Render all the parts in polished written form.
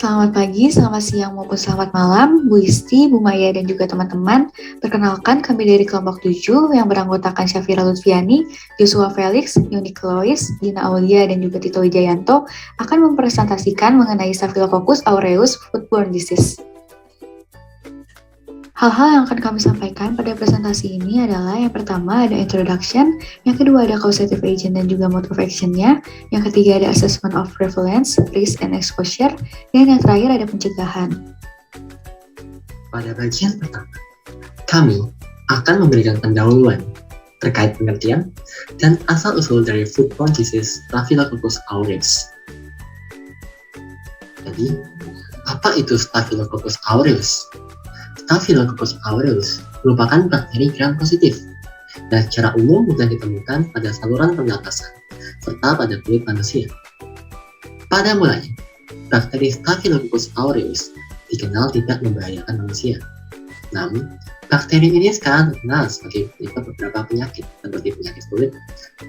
Selamat pagi, selamat siang, maupun selamat malam, Bu Isti, Bu Maya, dan juga teman-teman. Perkenalkan, kami dari kelompok 7 yang beranggotakan Syafira Lutfiani, Joshua Felix, Yunik Lois, Dina Aulia, dan juga Tito Wijayanto akan mempresentasikan mengenai Staphylococcus aureus foodborne disease. Hal-hal yang akan kami sampaikan pada presentasi ini adalah yang pertama ada introduction, yang kedua ada causative agent dan juga mode of action-nya, yang ketiga ada assessment of prevalence, risk, and exposure, dan yang terakhir ada pencegahan. Pada bagian pertama, kami akan memberikan pendahuluan terkait pengertian dan asal-usul dari foodborne disease Staphylococcus aureus. Jadi, apa itu Staphylococcus aureus? Staphylococcus aureus merupakan bakteri gram positif dan secara umum mudah ditemukan pada saluran pernapasan serta pada kulit manusia. Pada mulanya, bakteri Staphylococcus aureus dikenal tidak membahayakan manusia. Namun, bakteri ini sekarang terkenal sebagai penyebab beberapa penyakit seperti penyakit kulit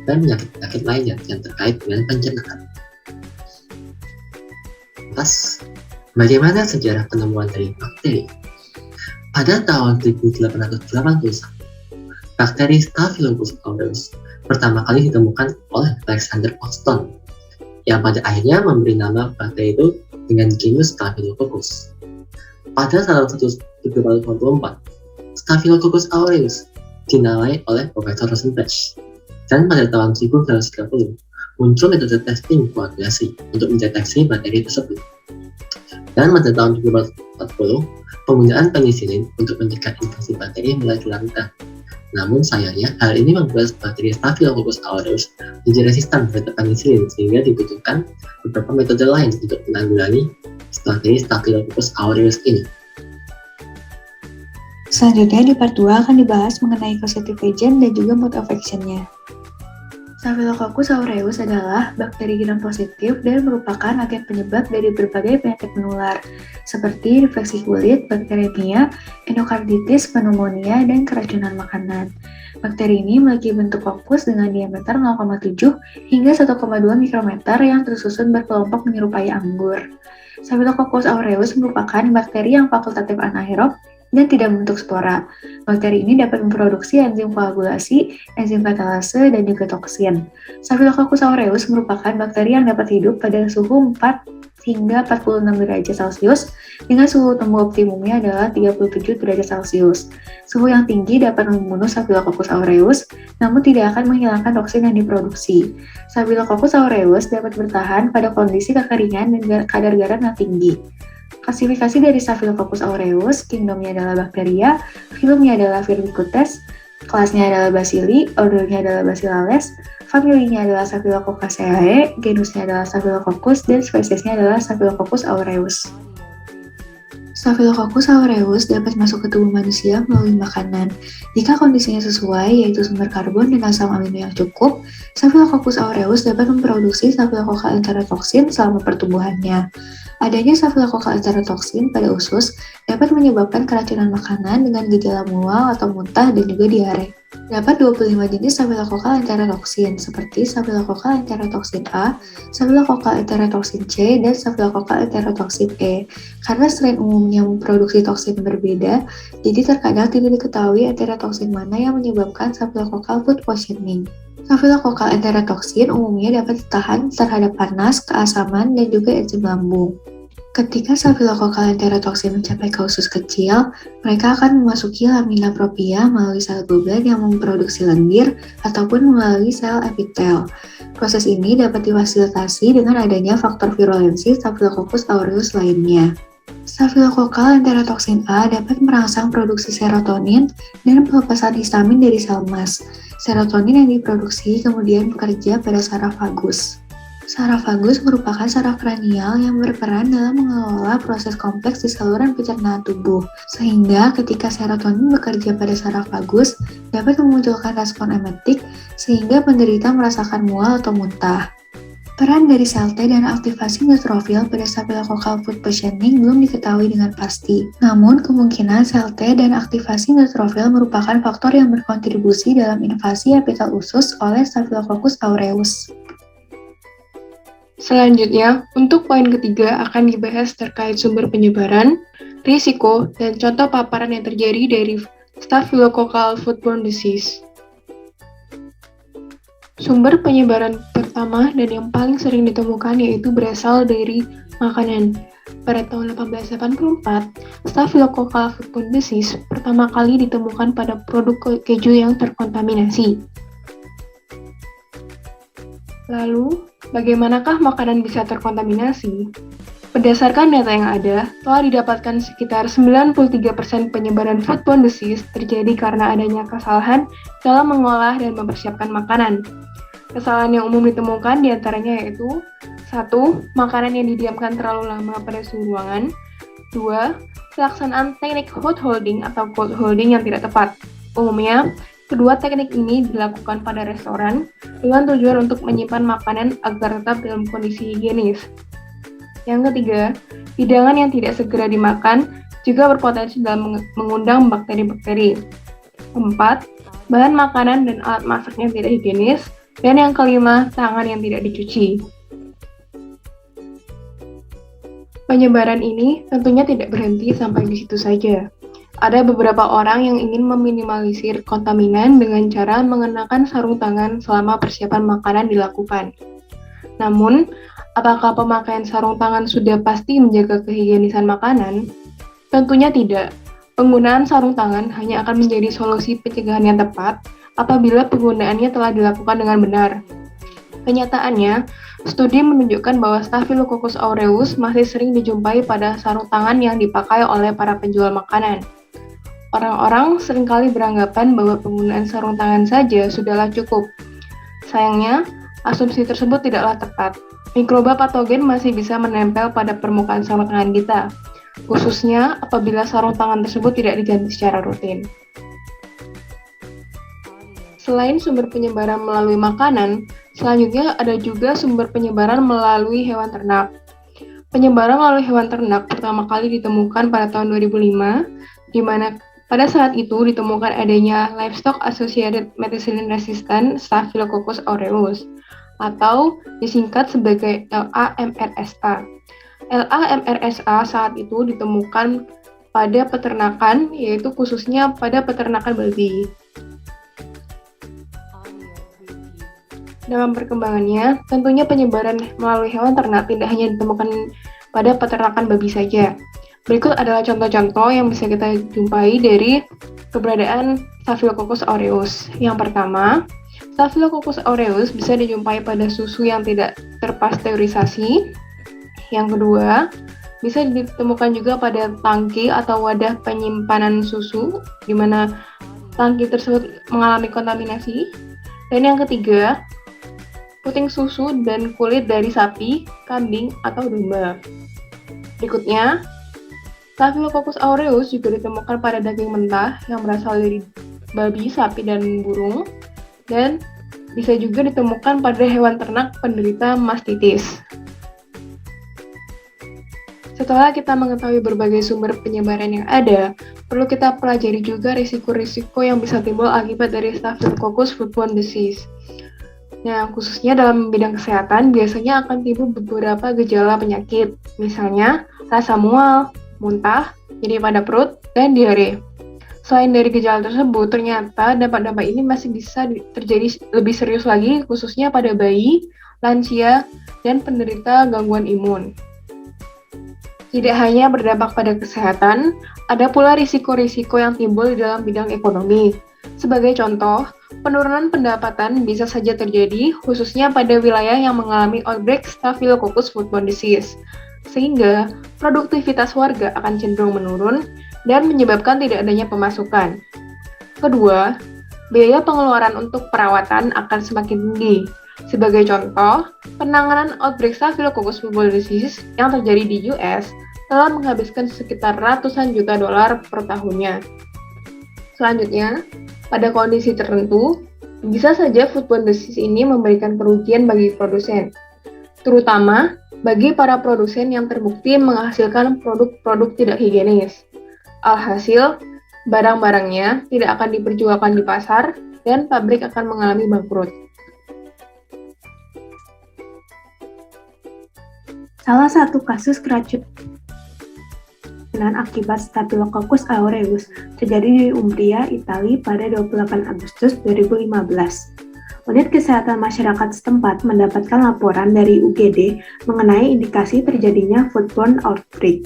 dan penyakit-penyakit lainnya yang terkait dengan pencernaan. Lantas, bagaimana sejarah penemuan dari bakteri? Pada tahun 1881, bakteri Staphylococcus aureus pertama kali ditemukan oleh Alexander Hoxton, yang pada akhirnya memberi nama bakteri itu dengan genus Staphylococcus. Pada tahun 1784, Staphylococcus aureus dinamai oleh Profesor Rosenblatt, dan pada tahun 1930 muncul metode testing koagulasi untuk mendeteksi bakteri tersebut. Dan pada tahun 1940, penggunaan penisilin untuk mencegah infeksi bakteri mulai dilakukan. Namun sayangnya, hal ini membuat bakteri Staphylococcus aureus menjadi resistan terhadap penisilin sehingga dibutuhkan beberapa metode lain untuk menanggulangi bakteri Staphylococcus aureus ini. Selanjutnya di part 2 akan dibahas mengenai causative agent dan juga mode of action-nya. Staphylococcus aureus adalah bakteri gram positif dan merupakan agen penyebab dari berbagai penyakit menular, seperti infeksi kulit, bakteremia, endokarditis, pneumonia, dan keracunan makanan. Bakteri ini memiliki bentuk kokus dengan diameter 0,7 hingga 1,2 mikrometer yang tersusun berkelompok menyerupai anggur. Staphylococcus aureus merupakan bakteri yang fakultatif anaerob dan tidak membentuk spora. Bakteri ini dapat memproduksi enzim koagulasi, enzim katalase, dan juga toksin. Staphylococcus aureus merupakan bakteri yang dapat hidup pada suhu 4 hingga 46 derajat Celcius, dengan suhu temu optimumnya adalah 37 derajat Celcius. Suhu yang tinggi dapat membunuh Staphylococcus aureus, namun tidak akan menghilangkan toksin yang diproduksi. Staphylococcus aureus dapat bertahan pada kondisi kekeringan dan kadar garam yang tinggi. Klasifikasi dari Staphylococcus aureus, kingdomnya adalah Bacteria, filumnya adalah Firmicutes, kelasnya adalah Bacilli, ordernya adalah Bacillales, familinya adalah Staphylococcaceae, genusnya adalah Staphylococcus, dan spesiesnya adalah Staphylococcus aureus. Staphylococcus aureus dapat masuk ke tubuh manusia melalui makanan. Jika kondisinya sesuai, yaitu sumber karbon dan asam amino yang cukup, Staphylococcus aureus dapat memproduksi Staphylococcal enterotoxin selama pertumbuhannya. Adanya Staphylococcal enterotoxin pada usus dapat menyebabkan keracunan makanan dengan gejala mual atau muntah dan juga diare. Dapat 25 jenis Staphylococcal enterotoxin seperti Staphylococcal enterotoxin A, Staphylococcal enterotoxin C, dan Staphylococcal enterotoxin E. Karena strain umumnya memproduksi toksin berbeda, jadi terkadang tidak diketahui enterotoxin mana yang menyebabkan Staphylococcal food poisoning. Staphylococcal enterotoxin umumnya dapat ditahan terhadap panas, keasaman, dan juga enzim lambung. Ketika Staphylococcal enterotoxin mencapai ke usus kecil, mereka akan memasuki lamina propria melalui sel goblet yang memproduksi lendir ataupun melalui sel epitel. Proses ini dapat difasilitasi dengan adanya faktor virulensi Staphylococcus aureus lainnya. Staphylococcal enterotoxin A dapat merangsang produksi serotonin dan pelepasan histamin dari sel mast. Serotonin yang diproduksi kemudian bekerja pada saraf vagus. Saraf vagus merupakan saraf kranial yang berperan dalam mengelola proses kompleks di saluran pencernaan tubuh, sehingga ketika serotonin bekerja pada saraf vagus, dapat memunculkan respon emetik sehingga penderita merasakan mual atau muntah. Peran dari sel T dan aktivasi neutrofil pada Staphylococcal food poisoning belum diketahui dengan pasti. Namun, kemungkinan sel T dan aktivasi neutrofil merupakan faktor yang berkontribusi dalam invasi epitel usus oleh Staphylococcus aureus. Selanjutnya, untuk poin ketiga akan dibahas terkait sumber penyebaran, risiko, dan contoh paparan yang terjadi dari Staphylococcal foodborne disease. Sumber penyebaran pertama dan yang paling sering ditemukan yaitu berasal dari makanan. Pada tahun 1884, Staphylococcal foodborne disease pertama kali ditemukan pada produk keju yang terkontaminasi. Lalu, bagaimanakah makanan bisa terkontaminasi? Berdasarkan data yang ada, telah didapatkan sekitar 93% penyebaran foodborne disease terjadi karena adanya kesalahan dalam mengolah dan mempersiapkan makanan. Kesalahan yang umum ditemukan diantaranya yaitu 1. Makanan yang didiamkan terlalu lama pada suhu ruangan. 2. Pelaksanaan teknik hot holding atau cold holding yang tidak tepat. Umumnya, kedua teknik ini dilakukan pada restoran dengan tujuan untuk menyimpan makanan agar tetap dalam kondisi higienis. Yang ketiga, hidangan yang tidak segera dimakan juga berpotensi dalam mengundang bakteri-bakteri. 4. Bahan makanan dan alat masak yang tidak higienis. Dan yang kelima, tangan yang tidak dicuci. Penyebaran ini tentunya tidak berhenti sampai di situ saja. Ada beberapa orang yang ingin meminimalisir kontaminan dengan cara mengenakan sarung tangan selama persiapan makanan dilakukan. Namun, apakah pemakaian sarung tangan sudah pasti menjaga kehigienisan makanan? Tentunya tidak. Penggunaan sarung tangan hanya akan menjadi solusi pencegahan yang tepat apabila penggunaannya telah dilakukan dengan benar. Kenyataannya, studi menunjukkan bahwa Staphylococcus aureus masih sering dijumpai pada sarung tangan yang dipakai oleh para penjual makanan. Orang-orang seringkali beranggapan bahwa penggunaan sarung tangan saja sudahlah cukup. Sayangnya, asumsi tersebut tidaklah tepat. Mikroba patogen masih bisa menempel pada permukaan sarung tangan kita, khususnya apabila sarung tangan tersebut tidak diganti secara rutin. Selain sumber penyebaran melalui makanan, selanjutnya ada juga sumber penyebaran melalui hewan ternak. Penyebaran melalui hewan ternak pertama kali ditemukan pada tahun 2005, di mana pada saat itu ditemukan adanya Livestock Associated Methicillin Resistant Staphylococcus aureus, atau disingkat sebagai LAMRSA. LAMRSA saat itu ditemukan pada peternakan, yaitu khususnya pada peternakan babi. Dalam perkembangannya, tentunya penyebaran melalui hewan ternak tidak hanya ditemukan pada peternakan babi saja. Berikut adalah contoh-contoh yang bisa kita jumpai dari keberadaan Staphylococcus aureus. Yang pertama, Staphylococcus aureus bisa dijumpai pada susu yang tidak terpasteurisasi. Yang kedua, bisa ditemukan juga pada tangki atau wadah penyimpanan susu, di mana tangki tersebut mengalami kontaminasi. Dan yang ketiga, puting susu dan kulit dari sapi, kambing, atau domba. Berikutnya, Staphylococcus aureus juga ditemukan pada daging mentah yang berasal dari babi, sapi, dan burung, dan bisa juga ditemukan pada hewan ternak penderita mastitis. Setelah kita mengetahui berbagai sumber penyebaran yang ada, perlu kita pelajari juga risiko-risiko yang bisa timbul akibat dari Staphylococcus foodborne disease. Nah, khususnya dalam bidang kesehatan, biasanya akan timbul beberapa gejala penyakit, misalnya rasa mual, muntah, nyeri pada perut, dan diare. Selain dari gejala tersebut, ternyata dampak-dampak ini masih bisa terjadi lebih serius lagi, khususnya pada bayi, lansia, dan penderita gangguan imun. Tidak hanya berdampak pada kesehatan, ada pula risiko-risiko yang timbul di dalam bidang ekonomi. Sebagai contoh, penurunan pendapatan bisa saja terjadi, khususnya pada wilayah yang mengalami outbreak Staphylococcus foodborne disease, sehingga produktivitas warga akan cenderung menurun dan menyebabkan tidak adanya pemasukan. Kedua, biaya pengeluaran untuk perawatan akan semakin tinggi. Sebagai contoh, penanganan outbreak Staphylococcus foodborne disease yang terjadi di US telah menghabiskan sekitar ratusan juta dolar per tahunnya. Selanjutnya, pada kondisi tertentu, bisa saja foodborne disease ini memberikan kerugian bagi produsen, terutama bagi para produsen yang terbukti menghasilkan produk-produk tidak higienis. Alhasil, barang-barangnya tidak akan diperjualkan di pasar dan pabrik akan mengalami bangkrut. Salah satu kasus keracunan akibat Staphylococcus aureus terjadi di Umbria, Italia pada 28 Agustus 2015. Unit Kesehatan Masyarakat setempat mendapatkan laporan dari UGD mengenai indikasi terjadinya foodborne outbreak.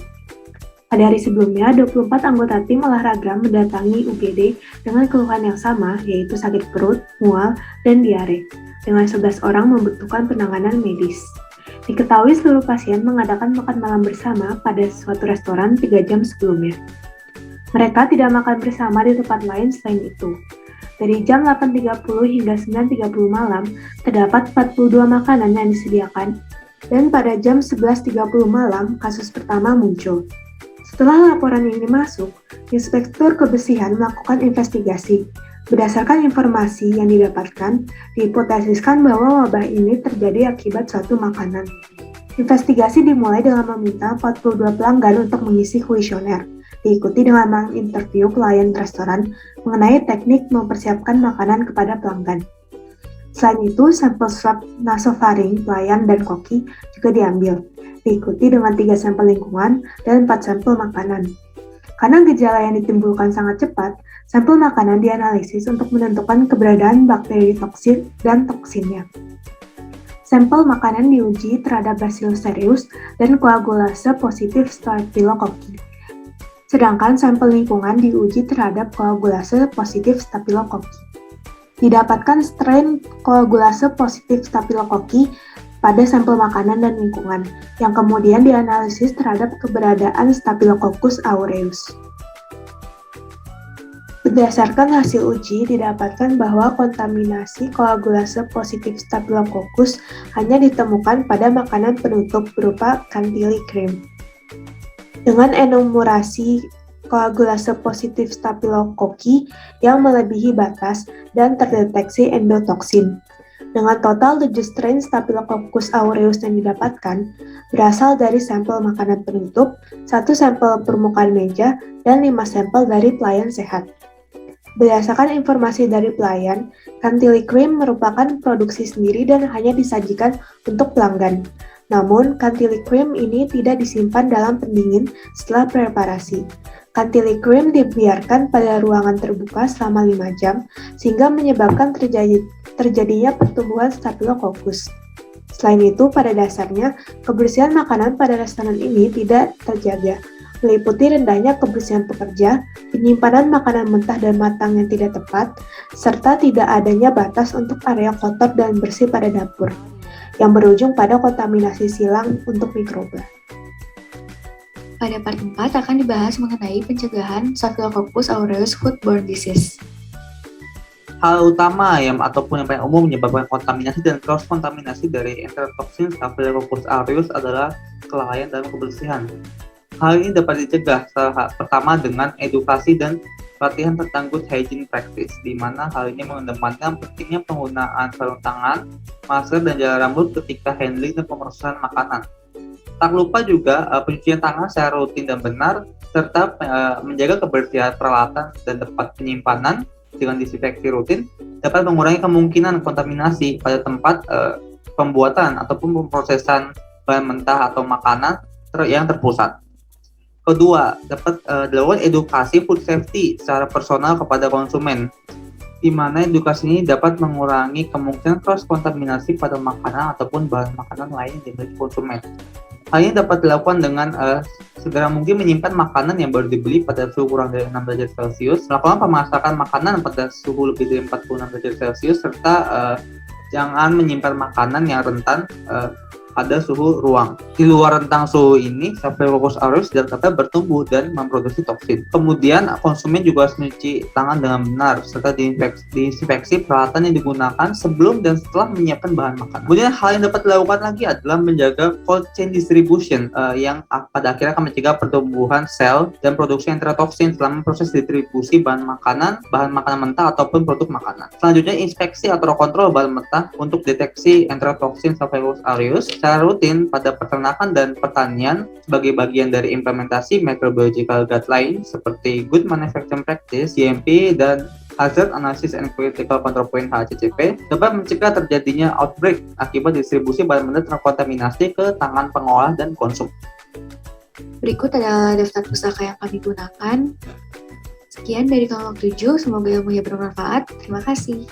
Pada hari sebelumnya, 24 anggota tim olahraga mendatangi UGD dengan keluhan yang sama, yaitu sakit perut, mual, dan diare, dengan 11 orang membutuhkan penanganan medis. Diketahui seluruh pasien mengadakan makan malam bersama pada suatu restoran 3 jam sebelumnya. Mereka tidak makan bersama di tempat lain selain itu. Dari jam 8.30 hingga 9.30 malam, terdapat 42 makanan yang disediakan, dan pada jam 11.30 malam, kasus pertama muncul. Setelah laporan ini masuk, Inspektur Kebersihan melakukan investigasi. Berdasarkan informasi yang didapatkan, dihipotesiskan bahwa wabah ini terjadi akibat suatu makanan. Investigasi dimulai dengan meminta 42 pelanggan untuk mengisi kuesioner, diikuti dengan menginterview pelayan restoran mengenai teknik mempersiapkan makanan kepada pelanggan. Selain itu, sampel swab nasofaring pelayan dan koki juga diambil, diikuti dengan 3 sampel lingkungan dan 4 sampel makanan. Karena gejala yang ditimbulkan sangat cepat, sampel makanan dianalisis untuk menentukan keberadaan bakteri toksin dan toksinnya. Sampel makanan diuji terhadap Bacillus cereus dan koagulase positif Staphylococcus. Sedangkan sampel lingkungan diuji terhadap koagulase positif Staphylococcus. Didapatkan strain koagulase positif Staphylococcus pada sampel makanan dan lingkungan, yang kemudian dianalisis terhadap keberadaan Staphylococcus aureus. Berdasarkan hasil uji, didapatkan bahwa kontaminasi koagulase positif Staphylococcus hanya ditemukan pada makanan penutup berupa chantilly cream. Dengan enumerasi koagulase positif Staphylococcus yang melebihi batas dan terdeteksi endotoksin. Dengan total 7 strain Staphylococcus aureus yang didapatkan, berasal dari sampel makanan penutup, 1 sampel permukaan meja, dan 5 sampel dari pelayan sehat. Berdasarkan informasi dari pelayan, chantilly cream merupakan produksi sendiri dan hanya disajikan untuk pelanggan. Namun, chantilly cream ini tidak disimpan dalam pendingin setelah preparasi. Chantilly cream dibiarkan pada ruangan terbuka selama 5 jam, sehingga menyebabkan terjadinya pertumbuhan Staphylococcus. Selain itu, pada dasarnya, kebersihan makanan pada restoran ini tidak terjaga, meliputi rendahnya kebersihan pekerja, penyimpanan makanan mentah dan matang yang tidak tepat, serta tidak adanya batas untuk area kotor dan bersih pada dapur, yang berujung pada kontaminasi silang untuk mikroba. Pada part 4 akan dibahas mengenai pencegahan Staphylococcus aureus foodborne disease. Hal utama ataupun yang paling umum menyebabkan kontaminasi dan cross-kontaminasi dari enterotoksin Staphylococcus aureus adalah kelalaian dalam kebersihan. Hal ini dapat dicegah pertama dengan edukasi dan pelatihan tentang good hygiene practice, di mana hal ini mengedepankan pentingnya penggunaan sarung tangan, masker, dan gel rambut ketika handling dan pemrosesan makanan. Tak lupa juga pencucian tangan secara rutin dan benar, serta menjaga kebersihan peralatan dan tempat penyimpanan dengan disinfeksi rutin dapat mengurangi kemungkinan kontaminasi pada tempat pembuatan ataupun pemrosesan bahan mentah atau makanan yang terpusat. Kedua, dapat dilakukan edukasi food safety secara personal kepada konsumen, di mana edukasi ini dapat mengurangi kemungkinan cross-kontaminasi pada makanan ataupun bahan makanan lain yang dimiliki konsumen. Hal ini dapat dilakukan dengan segera mungkin menyimpan makanan yang baru dibeli pada suhu kurang dari 6 derajat Celcius, melakukan pemasakan makanan pada suhu lebih dari 46 derajat Celcius, serta jangan menyimpan makanan yang rentan pada suhu ruang. Di luar rentang suhu ini, Staphylococcus aureus dapat bertumbuh dan memproduksi toksin. Kemudian, konsumen juga harus mencuci tangan dengan benar, serta disinfeksi peralatan yang digunakan sebelum dan setelah menyiapkan bahan makanan. Kemudian, hal yang dapat dilakukan lagi adalah menjaga cold chain distribution, yang pada akhirnya akan mencegah pertumbuhan sel dan produksi enterotoksin selama proses distribusi bahan makanan mentah ataupun produk makanan. Selanjutnya, inspeksi atau kontrol bahan mentah untuk deteksi enterotoksin Staphylococcus aureus secara rutin pada peternakan dan pertanian sebagai bagian dari implementasi microbiological guidelines seperti Good Manufacturing Practice (GMP) dan Hazard Analysis and Critical Control Point (HACCP) dapat mencegah terjadinya outbreak akibat distribusi barang-barang terkontaminasi ke tangan pengolah dan konsum. Berikut adalah daftar pustaka yang kami gunakan. Sekian dari kelompok 7, semoga ilmunya bermanfaat. Terima kasih.